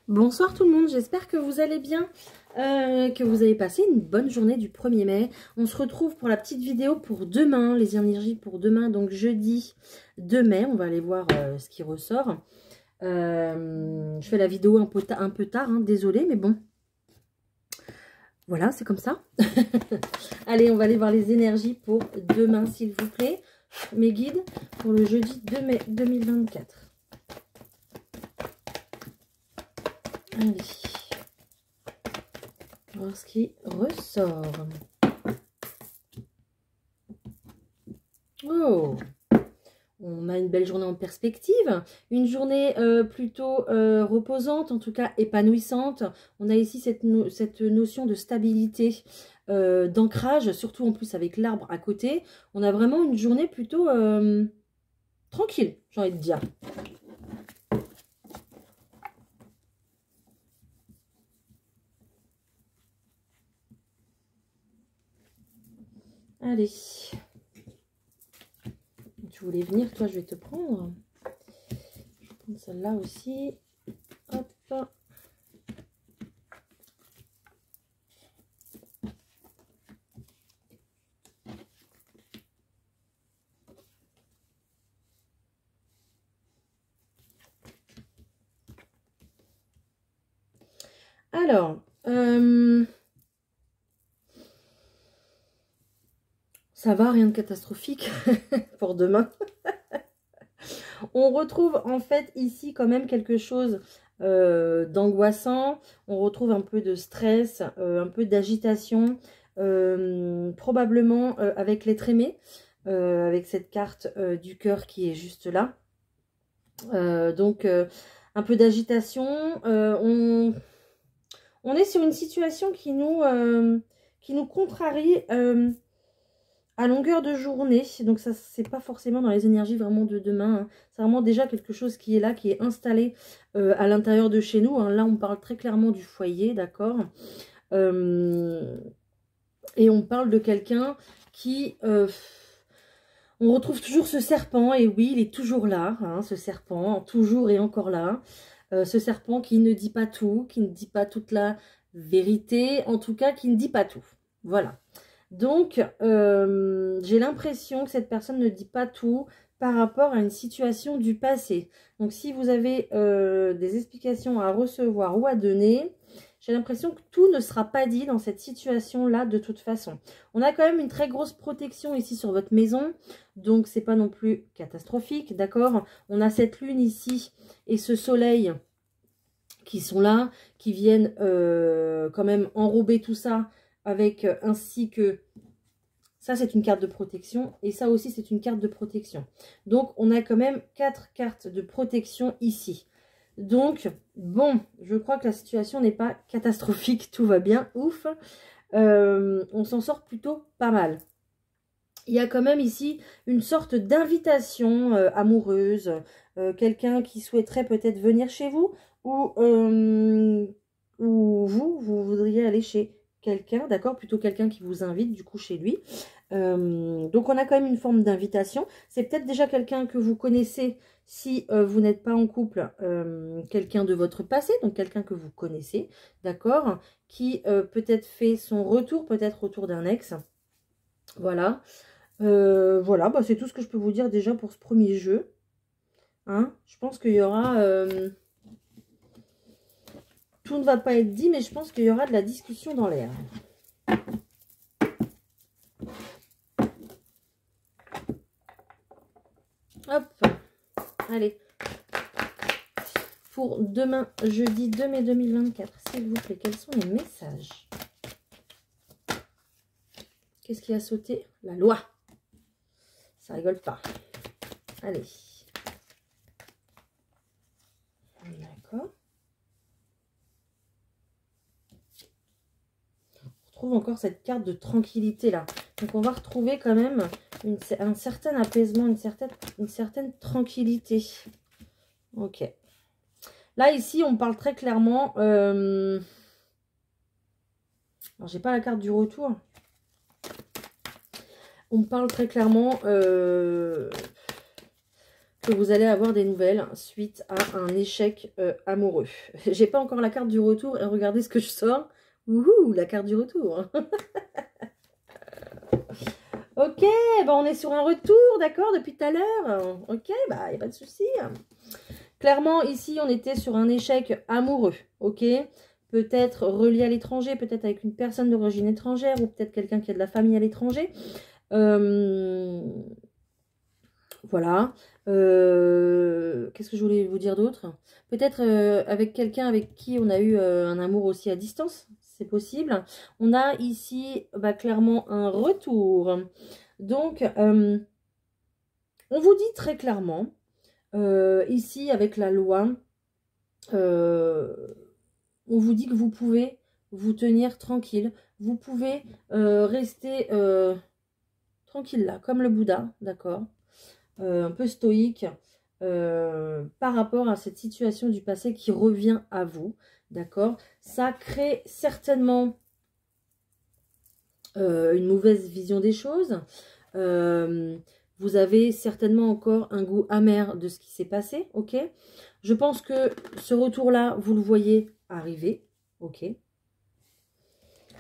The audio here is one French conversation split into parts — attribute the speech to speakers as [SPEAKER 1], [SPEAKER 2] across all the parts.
[SPEAKER 1] Bonsoir tout le monde, j'espère que vous allez bien, que vous avez passé une bonne journée du 1er mai. On se retrouve pour la petite vidéo pour demain, les énergies pour demain, donc jeudi 2 mai. On va aller voir ce qui ressort. Je fais la vidéo un peu tard, hein, désolée, mais bon. Voilà, c'est comme ça. Allez, on va aller voir les énergies pour demain, s'il vous plaît. Mes guides pour le jeudi 2 mai 2024. Allez, on va voir ce qui ressort. Oh, on a une belle journée en perspective, une journée plutôt reposante, en tout cas épanouissante. On a ici cette notion de stabilité, d'ancrage, surtout en plus avec l'arbre à côté. On a vraiment une journée plutôt tranquille, j'ai envie de dire. Allez, tu voulais venir, toi je vais te prendre. Je vais prendre celle-là aussi. Hop. Alors, ça va, rien de catastrophique pour demain. On retrouve en fait ici quand même quelque chose d'angoissant. On retrouve un peu de stress, un peu d'agitation, probablement avec l'être aimé, avec cette carte du cœur qui est juste là. Donc, un peu d'agitation. On est sur une situation qui nous contrarie à longueur de journée. Donc ça, c'est pas forcément dans les énergies vraiment de demain, hein. C'est vraiment déjà quelque chose qui est là, qui est installé à l'intérieur de chez nous, hein. Là, on parle très clairement du foyer, d'accord, et on parle de quelqu'un qui... on retrouve toujours ce serpent, et oui, il est toujours là, hein, ce serpent, toujours et encore là. Ce serpent qui ne dit pas tout, qui ne dit pas toute la vérité, en tout cas qui ne dit pas tout. Voilà. Donc, j'ai l'impression que cette personne ne dit pas tout par rapport à une situation du passé. Donc, si vous avez des explications à recevoir ou à donner, j'ai l'impression que tout ne sera pas dit dans cette situation-là de toute façon. On a quand même une très grosse protection ici sur votre maison, donc c'est pas non plus catastrophique, d'accord? On a cette lune ici et ce soleil qui sont là, qui viennent quand même enrober tout ça, avec ainsi que ça, c'est une carte de protection, et ça aussi, c'est une carte de protection. Donc, on a quand même 4 cartes de protection ici. Donc, bon, je crois que la situation n'est pas catastrophique, tout va bien, ouf. On s'en sort plutôt pas mal. Il y a quand même ici une sorte d'invitation amoureuse, quelqu'un qui souhaiterait peut-être venir chez vous, ou vous voudriez aller chez quelqu'un, d'accord, plutôt quelqu'un qui vous invite du coup chez lui. Donc on a quand même une forme d'invitation. C'est peut-être déjà quelqu'un que vous connaissez si vous n'êtes pas en couple, quelqu'un de votre passé, donc quelqu'un que vous connaissez, d'accord, qui peut-être fait son retour, peut-être autour d'un ex. Voilà. Voilà, bah, c'est tout ce que je peux vous dire déjà pour ce premier jeu. Hein, je pense qu'il y aura... tout ne va pas être dit, mais je pense qu'il y aura de la discussion dans l'air. Hop, allez. Pour demain, jeudi 2 mai 2024, s'il vous plaît, quels sont les messages? Qu'est-ce qui a sauté? La loi. Ça rigole pas. Allez. D'accord. On retrouve encore cette carte de tranquillité là. Donc on va retrouver quand même un certain apaisement, une certaine tranquillité. Ok. Là, ici, on parle très clairement... Alors, j'ai pas la carte du retour. On parle très clairement que vous allez avoir des nouvelles suite à un échec amoureux. J'ai pas encore la carte du retour et regardez ce que je sors. Wouhou, la carte du retour. Ok, bah on est sur un retour, d'accord, depuis tout à l'heure. Ok, bah il n'y a pas de souci. Clairement, ici, on était sur un échec amoureux, ok? Peut-être relié à l'étranger, peut-être avec une personne d'origine étrangère ou peut-être quelqu'un qui a de la famille à l'étranger. Voilà. Qu'est-ce que je voulais vous dire d'autre? Peut-être avec quelqu'un avec qui on a eu un amour aussi à distance, c'est possible. On a ici bah, clairement un retour. Donc, on vous dit très clairement, ici avec la loi, on vous dit que vous pouvez vous tenir tranquille. Vous pouvez rester tranquille là, comme le Bouddha, d'accord? Un peu stoïque par rapport à cette situation du passé qui revient à vous, d'accord? Ça crée certainement une mauvaise vision des choses. Vous avez certainement encore un goût amer de ce qui s'est passé, ok? Je pense que ce retour-là, vous le voyez arriver, ok?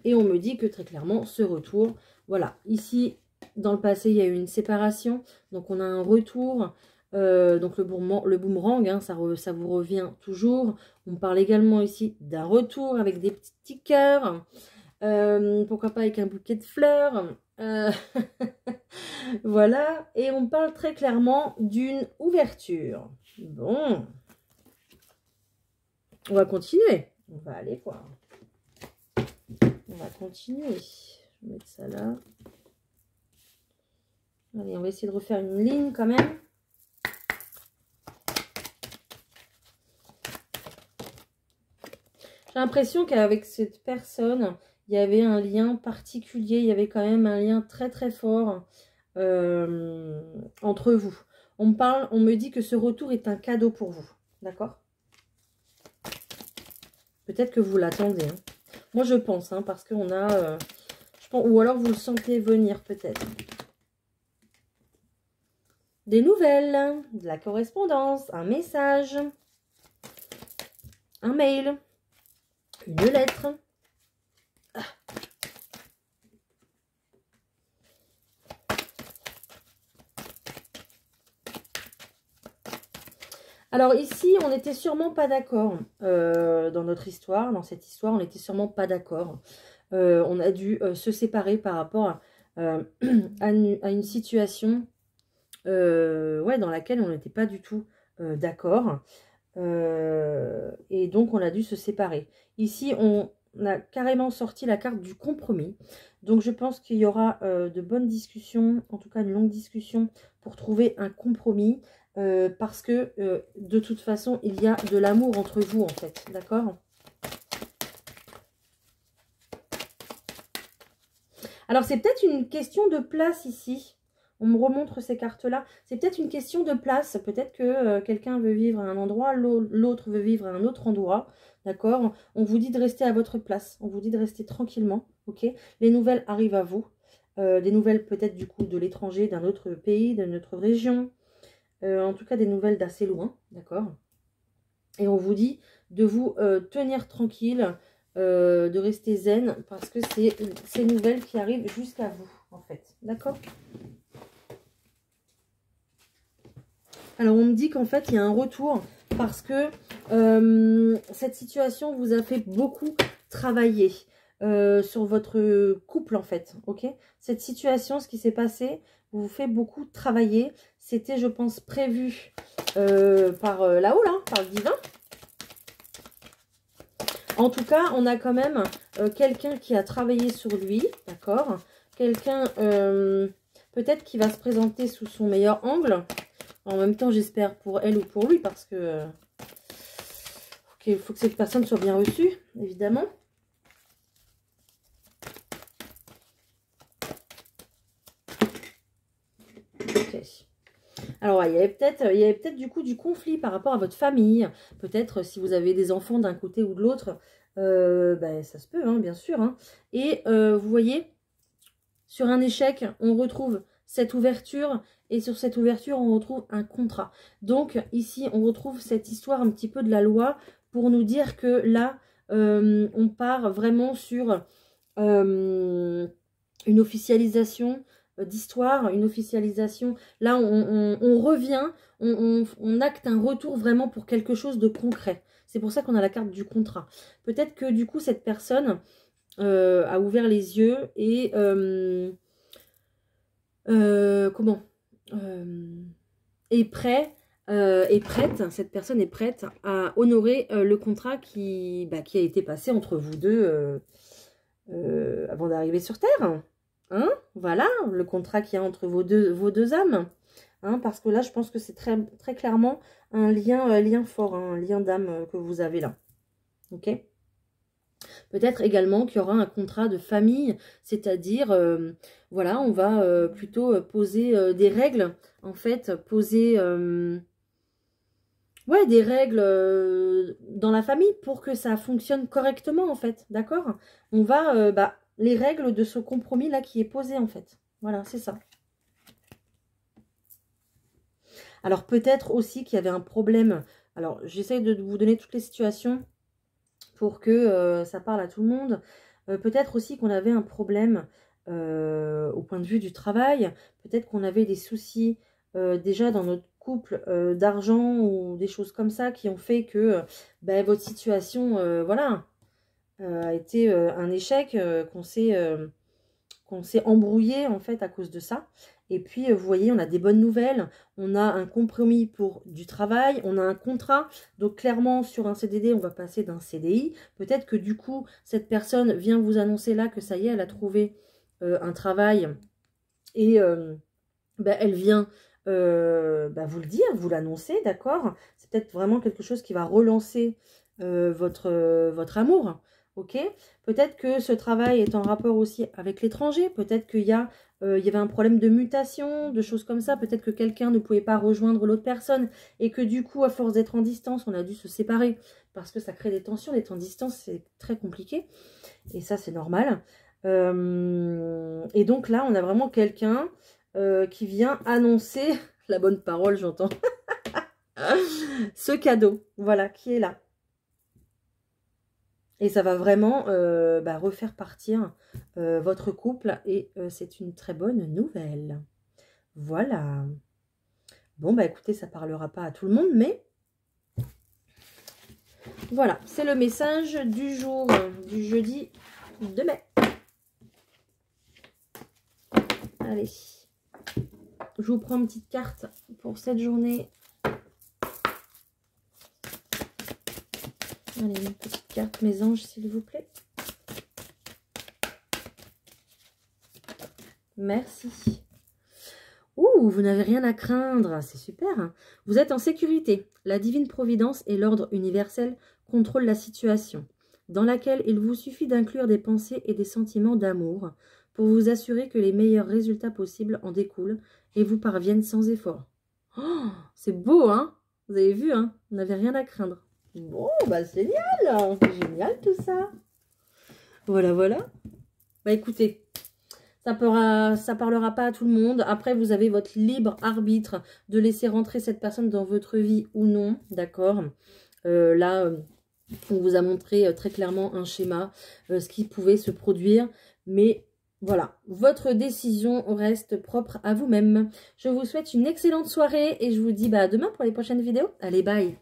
[SPEAKER 1] Et on me dit que très clairement, ce retour, voilà, ici, dans le passé, il y a eu une séparation, donc on a un retour, donc le boomerang, hein, ça vous revient toujours. On parle également ici d'un retour avec des petits cœurs, pourquoi pas avec un bouquet de fleurs, voilà, et on parle très clairement d'une ouverture. Bon, on va continuer, on va aller voir. On va continuer. Je vais mettre ça là. Allez, on va essayer de refaire une ligne quand même. J'ai l'impression qu'avec cette personne, il y avait un lien particulier. Il y avait quand même un lien très très fort entre vous. On me dit que ce retour est un cadeau pour vous. D'accord? Peut-être que vous l'attendez. Hein. Moi, je pense, hein, parce qu'on a... ou alors, vous le sentez venir, peut-être. Des nouvelles, de la correspondance, un message, un mail, une lettre. Ah. Alors ici, on n'était sûrement pas d'accord dans notre histoire, dans cette histoire, on n'était sûrement pas d'accord. On a dû se séparer par rapport à une situation ouais, dans laquelle on n'était pas du tout d'accord. Et donc, on a dû se séparer. Ici, on a carrément sorti la carte du compromis. Donc, je pense qu'il y aura de bonnes discussions, en tout cas une longue discussion pour trouver un compromis. Parce que de toute façon, il y a de l'amour entre vous, en fait. D'accord ? Alors, c'est peut-être une question de place ici. On me remontre ces cartes-là. C'est peut-être une question de place. Peut-être que quelqu'un veut vivre à un endroit, l'autre veut vivre à un autre endroit. D'accord? On vous dit de rester à votre place. On vous dit de rester tranquillement. Ok? Les nouvelles arrivent à vous. Des nouvelles peut-être du coup de l'étranger, d'un autre pays, de notre région. En tout cas, des nouvelles d'assez loin. D'accord? Et on vous dit de vous tenir tranquille, de rester zen, parce que c'est ces nouvelles qui arrivent jusqu'à vous, en fait. D'accord? Alors, on me dit qu'en fait, il y a un retour parce que cette situation vous a fait beaucoup travailler sur votre couple, en fait. Ok? Cette situation, ce qui s'est passé, vous fait beaucoup travailler. C'était, je pense, prévu par là-haut, là, par le divin. En tout cas, on a quand même quelqu'un qui a travaillé sur lui, d'accord? Quelqu'un peut-être qui va se présenter sous son meilleur angle. En même temps, j'espère pour elle ou pour lui, parce que il faut que cette personne soit bien reçue, évidemment. Ok. Alors, il y avait peut-être du coup du conflit par rapport à votre famille. Peut-être si vous avez des enfants d'un côté ou de l'autre, ben, ça se peut, hein, bien sûr. Hein. Et vous voyez, sur un échec, on retrouve cette ouverture. Et sur cette ouverture, on retrouve un contrat. Donc, ici, on retrouve cette histoire un petit peu de la loi pour nous dire que là, on part vraiment sur une officialisation d'histoire, une officialisation. Là, on revient, on acte un retour vraiment pour quelque chose de concret. C'est pour ça qu'on a la carte du contrat. Peut-être que du coup, cette personne a ouvert les yeux et... comment est prête, cette personne est prête à honorer le contrat qui a été passé entre vous deux avant d'arriver sur Terre. Hein, voilà, le contrat qu'il y a entre vos deux âmes. Hein, parce que là, je pense que c'est très, très clairement un lien fort, hein, un lien d'âme que vous avez là. Ok ? Peut-être également qu'il y aura un contrat de famille, c'est-à-dire, voilà, on va plutôt poser des règles, en fait, poser ouais, des règles dans la famille pour que ça fonctionne correctement, en fait, d'accord? On va, les règles de ce compromis-là qui est posé, en fait. Voilà, c'est ça. Alors, peut-être aussi qu'il y avait un problème. Alors, j'essaye de vous donner toutes les situations pour que ça parle à tout le monde. Peut-être aussi qu'on avait un problème au point de vue du travail. Peut-être qu'on avait des soucis déjà dans notre couple d'argent ou des choses comme ça qui ont fait que votre situation voilà, a été un échec, qu'on s'est embrouillé en fait à cause de ça. Et puis, vous voyez, on a des bonnes nouvelles, on a un compromis pour du travail, on a un contrat. Donc, clairement, sur un CDD, on va passer d'un CDI. Peut-être que du coup, cette personne vient vous annoncer là que ça y est, elle a trouvé un travail. Et elle vient vous le dire, vous l'annoncer, d'accord? C'est peut-être vraiment quelque chose qui va relancer votre amour. Ok, peut-être que ce travail est en rapport aussi avec l'étranger. Peut-être qu'il y a, il y avait un problème de mutation, de choses comme ça. Peut-être que quelqu'un ne pouvait pas rejoindre l'autre personne et que du coup, à force d'être en distance, on a dû se séparer parce que ça crée des tensions. D'être en distance, c'est très compliqué et ça, c'est normal. Et donc là, on a vraiment quelqu'un qui vient annoncer la bonne parole, j'entends. Ce cadeau, voilà, qui est là. Et ça va vraiment refaire partir votre couple. Et c'est une très bonne nouvelle. Voilà. Bon, écoutez, ça ne parlera pas à tout le monde, mais... Voilà, c'est le message du jour, du jeudi 2 mai. Allez. Je vous prends une petite carte pour cette journée. Allez, une petite carte, mes anges, s'il vous plaît. Merci. Ouh, vous n'avez rien à craindre, c'est super. Hein. Vous êtes en sécurité. La divine providence et l'ordre universel contrôlent la situation, dans laquelle il vous suffit d'inclure des pensées et des sentiments d'amour pour vous assurer que les meilleurs résultats possibles en découlent et vous parviennent sans effort. Oh, c'est beau, hein? Vous avez vu, hein? Vous n'avez rien à craindre. Bon, génial! Génial tout ça! Voilà, voilà. Écoutez, ça parlera pas à tout le monde. Après, vous avez votre libre arbitre de laisser rentrer cette personne dans votre vie ou non, d'accord? Là, on vous a montré très clairement un schéma, ce qui pouvait se produire, mais... Voilà, votre décision reste propre à vous-même. Je vous souhaite une excellente soirée et je vous dis à demain pour les prochaines vidéos. Allez, bye!